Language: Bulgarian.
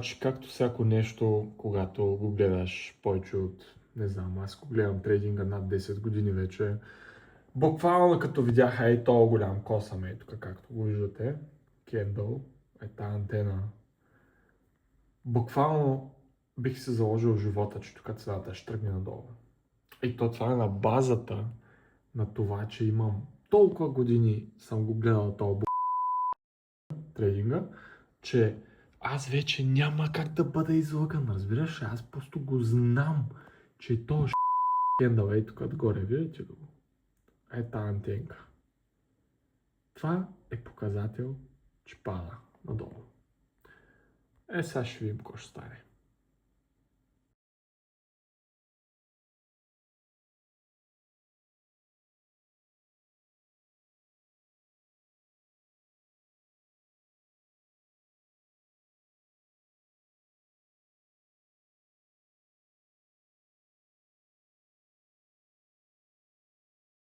Значи, както всяко нещо, когато го гледаш повече от, не знам, аз го гледам трейдинга над 10 години вече, буквално като видях ей толкова голям косъм, ей тук както го виждате, кендъл, е тази антена, буквално бих се заложил в живота, че тук цената ще тръгне надолу. И то това е на базата на това, че имам толкова години съм го гледал този трейдинга, че аз вече няма как да бъда излъган, разбираш? Аз просто го знам, че то кендъл е тук отгоре, видите го? Е тази антенка. Това е показател, че пада надолу. Сега ще видим какво ще стане.